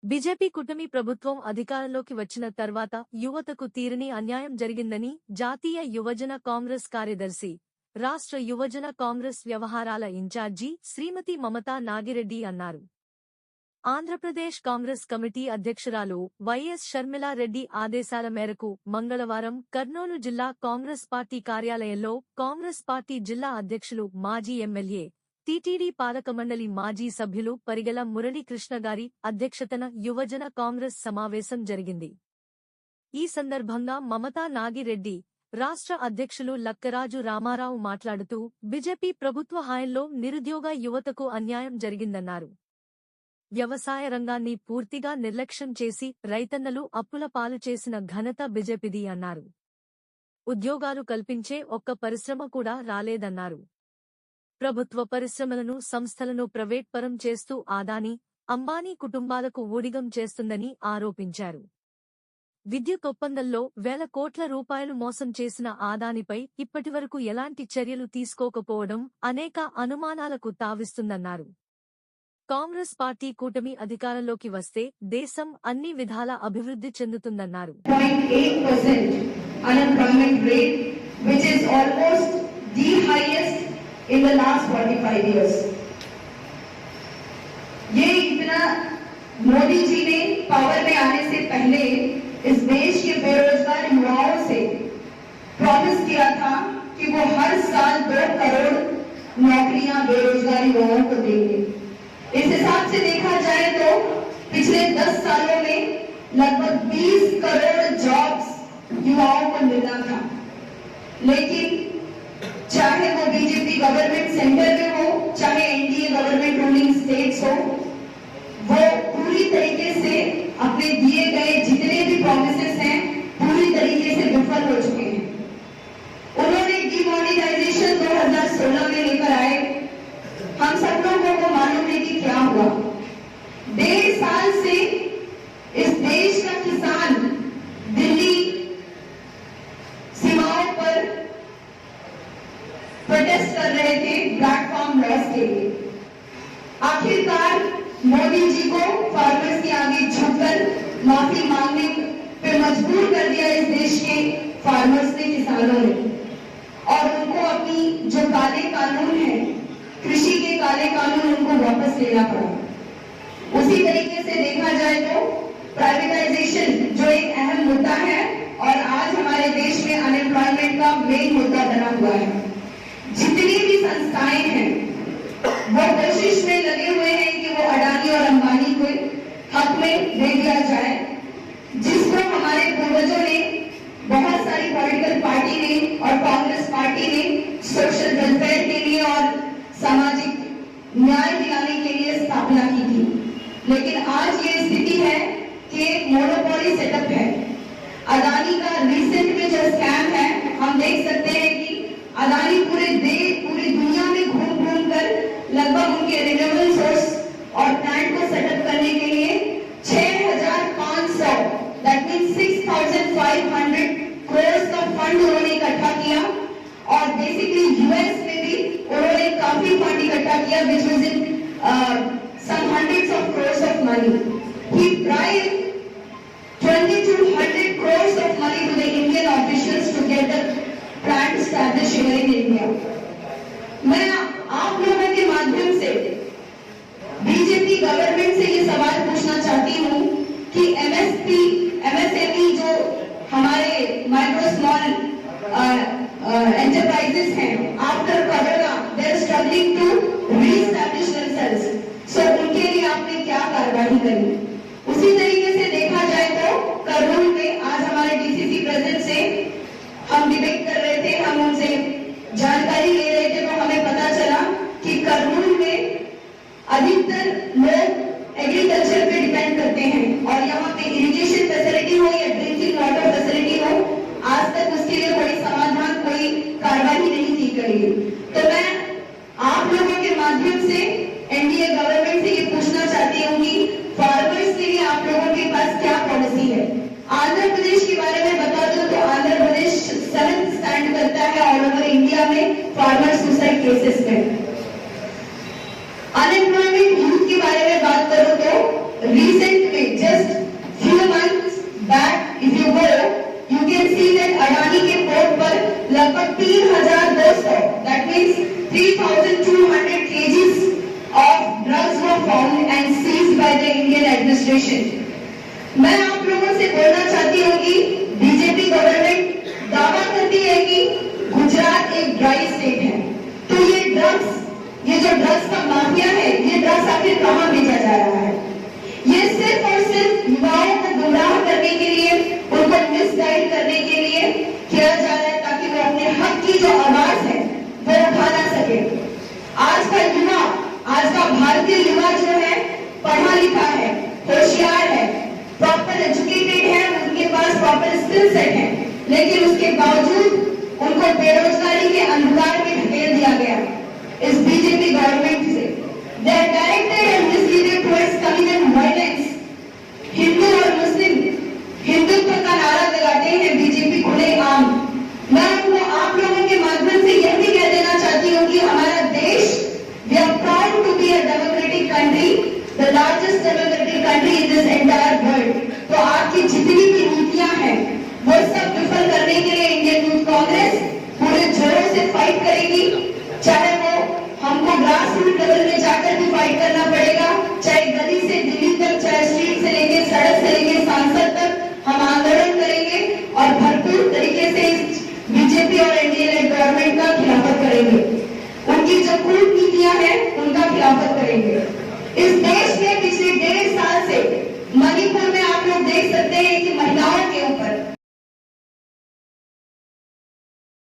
BJP కూటమి ప్రభుత్వం అధికారంలోకి వచ్చిన తర్వాత యువతకు తీరని అన్యాయం జరిగిందని జాతీయ యువజన కాంగ్రెస్ కార్యదర్శి, రాష్ట్ర యువజన కాంగ్రెస్ వ్యవహారాల ఇన్ఛార్జి శ్రీమతి మమతా నాగిరెడ్డి అన్నారు. ఆంధ్రప్రదేశ్ కాంగ్రెస్ కమిటీ అధ్యక్షురాలు వైఎస్ షర్మిలారెడ్డి ఆదేశాల మేరకు మంగళవారం కర్నూలు జిల్లా కాంగ్రెస్ పార్టీ కార్యాలయంలో కాంగ్రెస్ పార్టీ జిల్లా అధ్యక్షులు మాజీ ఎమ్మెల్యే, టీటీడీ పాలకమండలి మాజీ సభ్యులు పరిగెల మురళీకృష్ణ గారి అధ్యక్షతన యువజన కాంగ్రెస్ సమావేశం జరిగింది. ఈ సందర్భంగా మమతా నాగిరెడ్డి, రాష్ట్ర అధ్యక్షులు లక్కరాజు రామారావు మాట్లాడుతూ బీజేపీ ప్రభుత్వ హయాంలో నిరుద్యోగ యువతకు అన్యాయం జరిగిందన్నారు. వ్యవసాయ రంగాన్ని పూర్తిగా నిర్లక్ష్యం చేసి రైతన్నలు అప్పుల పాలు చేసిన ఘనత బీజేపీది అన్నారు. ఉద్యోగాలు కల్పించే ఒక్క పరిశ్రమ కూడా రాలేదన్నారు. ప్రభుత్వ పరిశ్రమలను, సంస్థలను ప్రైవేట్ పరం చేస్తూ అదానీ, అంబానీ కుటుంబాలకు ఊడిగం చేస్తుందని ఆరోపించారు. విద్యుత్ ఒప్పందంలో వేల కోట్ల రూపాయలు మోసం చేసిన అదానీపై ఇప్పటివరకు ఎలాంటి చర్యలు తీసుకోకపోవడం అనేక అనుమానాలకు తావిస్తుందన్నారు. కాంగ్రెస్ పార్టీ కూటమి అధికారంలోకి వస్తే దేశం అన్ని విధాల అభివృద్ధి చెందుతుందన్నారు. in the last 45 years. ये इतना मोदी जी ने पावर में आने से पहले इस देश के बेरोजगार युवाओं से प्रॉमिस किया था कि वो हर साल 2 करोड़ नौकरियां बेरोजगार युवाओं को देंगे. इस हिसाब से देखा जाए तो पिछले 10 सालों में लगभग 20 करोड़ जॉब्स युवाओं को मिलना था. लेकिन चाहे वो बीजेपी गवर्नमेंट सेंटर में हो, चाहे एनडीए गवर्नमेंट रूलिंग स्टेट्स हो, वो पूरी तरीके से अपने दिए गए जितने भी प्रॉमिसेस हैं पूरी तरीके से विफल हो चुके हैं. उन्होंने डिमोनेटाइजेशन 2016 में लेकर आए. हम सब लोगों को मालूम है कि क्या हुआ. 1.5 साल से इस देश का किसान दिल्ली सीमाओं पर प्रोटेस्ट कर रहे थे प्लेटफॉर्म लॉस के लिए. आखिरकार मोदी जी को फार्मर्स के आगे झुककर माफी मांगने पे मजबूर कर दिया इस देश के फार्मर्स ने, किसानों ने, और उनको अपनी जो काले कानून है, कृषि के काले कानून, उनको वापस लेना पड़ा. उसी तरीके से देखा जाए तो प्राइवेटाइजेशन जो एक अहम मुद्दा है और आज हमारे देश में अनएम्प्लॉयमेंट का मेन मुद्दा बना हुआ है. जितनी भी संस्थाएं हैं वो कोशिश में लगे हुए हैं कि वो अडानी और अंबानी को हक में दे दिया जाए, जिसको हमारे पूर्वजों ने, बहुत सारी पॉलिटिकल पार्टी ने और कांग्रेस पार्टी ने सोशल वेलफेयर के लिए और सामाजिक न्याय दिलाने के लिए स्थापना की थी. लेकिन आज ये स्थिति है कि मोनोपोली सेटअप है. अदानी का रिसेंट में जो स्कैम है, हम देख सकते हैं कि अदानी पूरी दुनिया में घूम कर लगभग उनके रिन्यूएबल सोर्स और प्लांट को सेटअप करने के लिए 6,500 दैट मींस 6,500 करोड़ का फंड उन्होंने इकट्ठा किया. और बेसिकली यूएस में भी उन्होंने काफी फंड इकट्ठा किया which was in some hundreds of crores of money. He bribed 2,200 crores of money to the Indian officials to get the plant established here in India. मैं आप लोगों के माध्यम से बीजेपी गवर्नमेंट से ये सवाल पूछना चाहती हूँ कि एमएसएमई जो हमारे माइक्रो स्मॉल एंटरप्राइजेस हैं, after corona they are struggling to reestablish themselves. So उनके लिए आपने क्या कार्रवाई करी? उसी तरीके से देखा जाए तो कर्नूल में आज हमारे डीसीसी प्रेसिडेंट से हम डिबेट कर रहे थे, हम उनसे जानकारी ले रहे थे, तो हमें पता चला कि कर्नूल में अधिकतर लोग एग्रीकल्चर पे डिपेंड करते हैं और यहाँ पे इरिगेशन फैसिलिटी हो या ड्रिंकिंग वाटर फैसिलिटी हो, आज तक उसके लिए कोई समाधान, कोई कार्रवाई नहीं की गई. तो मैं आप लोगों के माध्यम से एनडीए गवर्नमेंट से ये पूछना चाहती हूँ कि फार्मर्स के लिए आप लोगों के पास क्या पॉलिसी है? आंध्र प्रदेश के बारे में बता दो तो आंध्र प्रदेश 7th स्टैंड करता है ऑल ओवर इंडिया में फार्मर सुसाइड केसेस में. अनएम्प्लॉयमेंट यूथ के बारे में बात करो तो recent में just few months back if you go, you can see that Adani के पोर्ट पर लगभग 3,200 that means 3,200 kgs of drugs were found and seized by the Indian administration. मैं आप लोगों से बोलना चाहती हूँ कि बीजेपी गवर्नमेंट दावा करती है कि गुजरात एक ड्राई स्टेट है, तो ये जो ड्रग्स का माफिया है, ये ड्रग्स आखिर कहाँ भेजा जा रहा है? ये सिर्फ और सिर्फ युवाओं को गुमराह करने के लिए, उनको मिसगाइड करने के लिए किया जा रहा है ताकि वो अपने हक की जो आवाज है वो उठा ना सके। आज का युवा, आज का भारतीय युवा जो है पढ़ा लिखा है, होशियार है, प्रॉपर एजुकेटेड है, उनके पास प्रॉपर स्किल सेट है, लेकिन उसके बावजूद उनको बेरोजगारी के अंधकार में ढकेल दिया गया इस बीजेपी गवर्नमेंट से। They are directed and misleaded towards communal violence. Hindu और मुस्लिम हिंदुत्व का नारा लगाते हैं बीजेपी खुलेआम। मैं उनको आप लोगों के माध्यम से यह भी कह देना चाहती हूँ कि हमारा देश, we are proud to be a democratic country, the largest democratic country in this entire world. तो आपकी जितनी भी नीतियां हैं वो सब विफल करने के लिए इंडियन यूथ कांग्रेस पूरे जोरों से फाइट करेगी, चाहे वो हमको ग्रास रूट लेवल में जाकर भी फाइट करना पड़ेगा, चाहे गली से दिल्ली तक, चाहे स्ट्रीट से लेके सड़क से लेके सांसद तक हम आंदोलन करेंगे और भरपूर तरीके से इस बीजेपी और एनडीए गवर्नमेंट का खिलाफत करेंगे। उनकी जो कूटनीतियां हैं उनका खिलाफत करेंगे। इस देश में पिछले 1.5 साल से मणिपुर में आप लोग देख सकते हैं कि महिलाओं के ऊपर